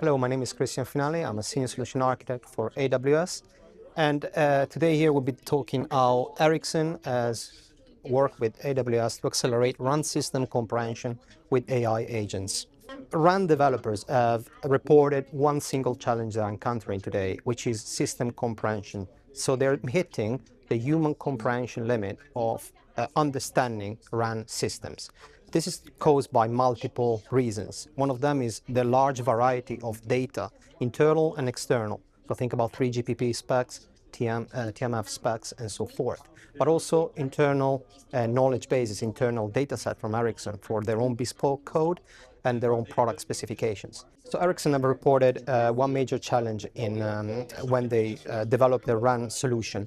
Hello, my name is Christian Finale. I'm a Senior Solution Architect for AWS. And today here we'll be talking how Ericsson has worked with AWS to accelerate run system comprehension with AI agents. Run developers have reported one single challenge they're encountering today, which is system comprehension. So they're hitting the human comprehension limit of understanding run systems. This is caused by multiple reasons. One of them is the large variety of data, internal and external. So think about 3GPP specs, TMF specs, and so forth. But also internal knowledge bases, internal data set from Ericsson for their own bespoke code and their own product specifications. So Ericsson have reported one major challenge in when they developed their RAN solution.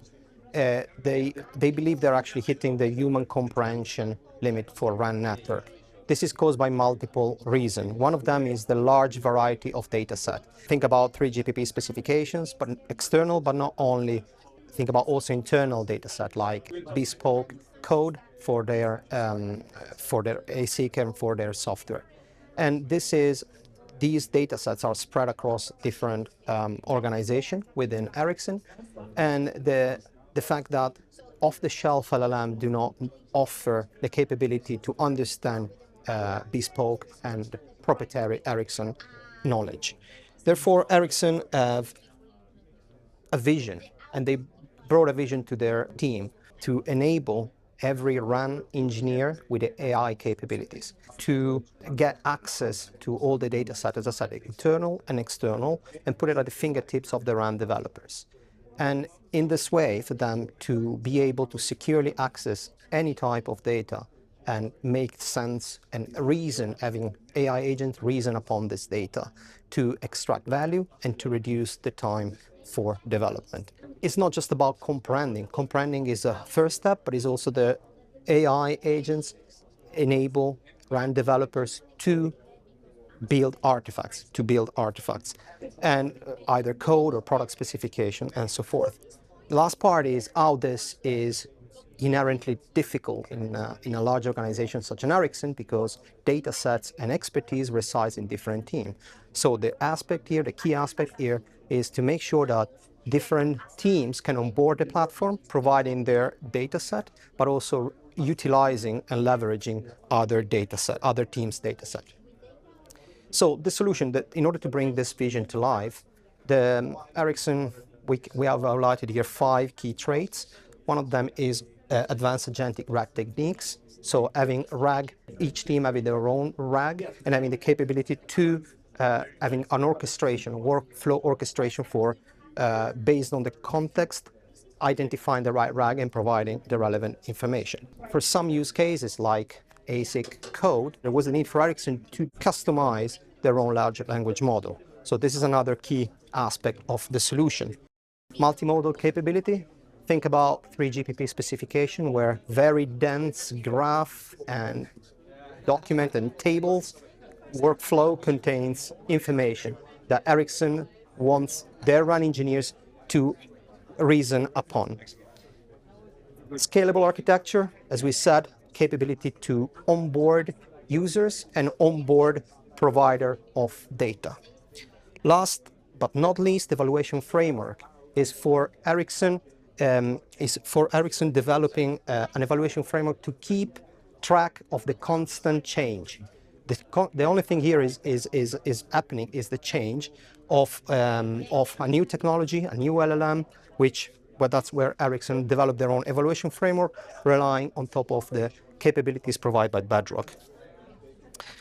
They believe they're actually hitting the human comprehension limit for RAN network. This is caused by multiple reasons. One of them is the large variety of data set. Think about 3GPP specifications, but external, but not only. Think about also internal data set like bespoke code for their ASIC and for their software. And these data sets are spread across different organizations within Ericsson, and the fact that off-the-shelf LLM do not offer the capability to understand bespoke and proprietary Ericsson knowledge. Therefore, Ericsson have a vision, and they brought a vision to their team to enable every RAN engineer with the AI capabilities to get access to all the data set, as I said, internal and external, and put it at the fingertips of the RAN developers. And in this way, for them to be able to securely access any type of data and make sense and reason, having AI agents reason upon this data to extract value and to reduce the time for development. It's not just about comprehending. Comprehending is a first step, but it's also the AI agents enable RAN developers to build artifacts, and either code or product specification and so forth. The last part is how this is inherently difficult in a large organization such as Ericsson, because data sets and expertise resides in different teams. So the key aspect here is to make sure that different teams can onboard the platform, providing their data set, but also utilizing and leveraging other teams' data set. So the solution, that in order to bring this vision to life, the Ericsson, we have highlighted here 5 key traits. One of them is advanced agentic RAG techniques. So having RAG, each team having their own RAG, and having the capability to having an orchestration, workflow orchestration for based on the context, identifying the right RAG and providing the relevant information. For some use cases like ASIC code, there was a need for Ericsson to customize their own large language model. So this is another key aspect of the solution. Multimodal capability. Think about 3GPP specification, where very dense graph and document and tables workflow contains information that Ericsson wants their RAN engineers to reason upon. Scalable architecture, as we said, capability to onboard users and onboard provider of data. Last but not least, evaluation framework is for Ericsson developing an evaluation framework to keep track of the constant change. The only thing here is happening is the change of a new technology, a new LLM, but that's where Ericsson developed their own evaluation framework, relying on top of the capabilities provided by Bedrock.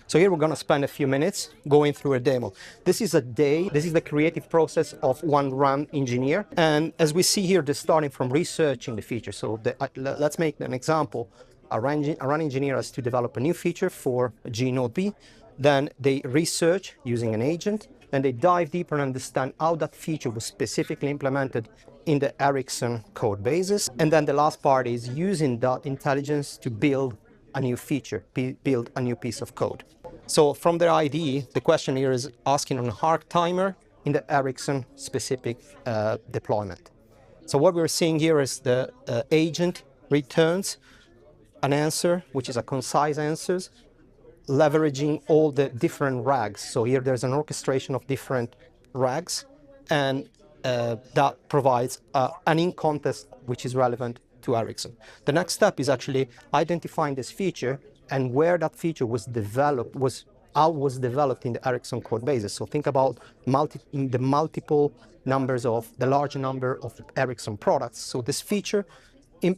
So here we're going to spend a few minutes going through a demo. This is the creative process of one RAN engineer. And as we see here, they're starting from researching the feature. So let's make an example. A RAN engineer has to develop a new feature for G-Node-B. Then they research using an agent, and they dive deeper and understand how that feature was specifically implemented in the Ericsson code bases. And then the last part is using that intelligence to build a new feature, build a new piece of code. So from their IDE, the question here is asking on a hard timer in the Ericsson specific deployment. So what we're seeing here is the agent returns an answer, which is a concise answer, leveraging all the different RAGs. So here there's an orchestration of different RAGs, and that provides an in context which is relevant to Ericsson. The next step is actually identifying this feature and where that feature was developed, how it was developed in the Ericsson code bases. So think about the multiple numbers of the large number of Ericsson products. So this feature,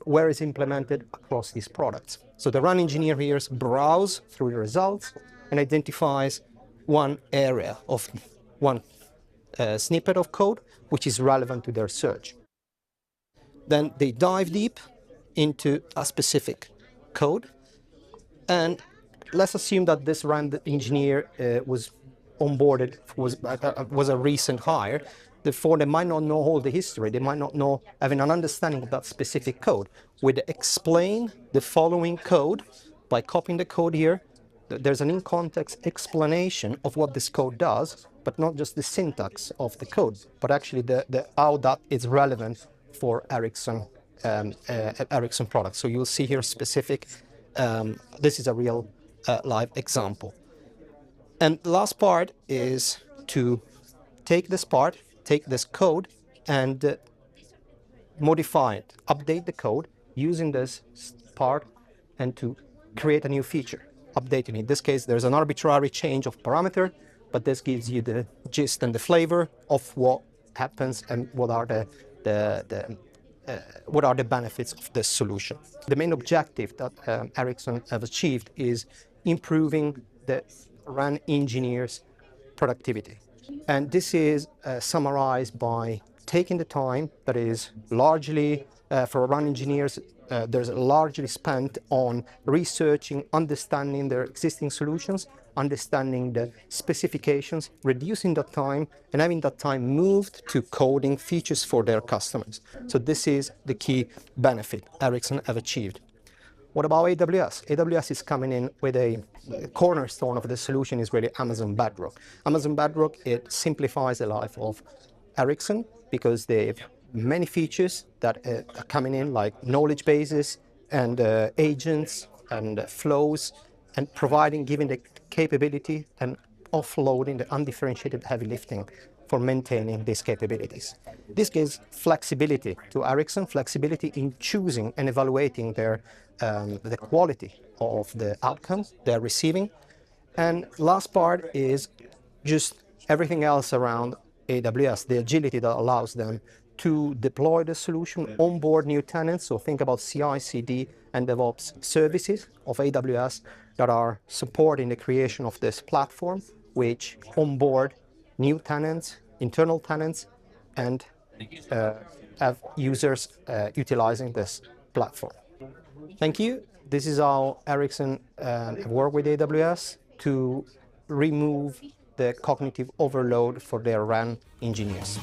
where it's implemented across these products. So the run engineer here browses through the results and identifies one area of one snippet of code which is relevant to their search. Then they dive deep into a specific code, and let's assume that this run engineer was onboarded, was a recent hire. Therefore, they might not know all the history. They might not know, having an understanding of that specific code. We'd explain the following code by copying the code here. There's an in-context explanation of what this code does, but not just the syntax of the code, but actually how that is relevant for Ericsson products. So you'll see here specific. This is a real live example. And the last part is to take this code, and modify it, update the code using this part, and to create a new feature, updating it. In this case, there's an arbitrary change of parameter, but this gives you the gist and the flavor of what happens and what are the benefits of this solution. The main objective that Ericsson have achieved is improving the run engineers' productivity. And this is summarized by taking the time that is largely, for run engineers, there's largely spent on researching, understanding their existing solutions, understanding the specifications, reducing that time, and having that time moved to coding features for their customers. So this is the key benefit Ericsson have achieved. What about AWS? AWS is coming in with a cornerstone of the solution is really Amazon Bedrock. Amazon Bedrock, it simplifies the life of Ericsson because they have many features that are coming in, like knowledge bases and agents and flows, and giving the capability and offloading the undifferentiated heavy lifting for maintaining these capabilities. This gives flexibility to Ericsson, flexibility in choosing and evaluating the quality of the outcomes they're receiving. And last part is just everything else around AWS, the agility that allows them to deploy the solution, onboard new tenants. So think about CI/CD and DevOps services of AWS that are supporting the creation of this platform, which onboard new tenants, internal tenants, and have users utilizing this platform. Thank you. This is how Ericsson work with AWS to remove the cognitive overload for their RAN engineers.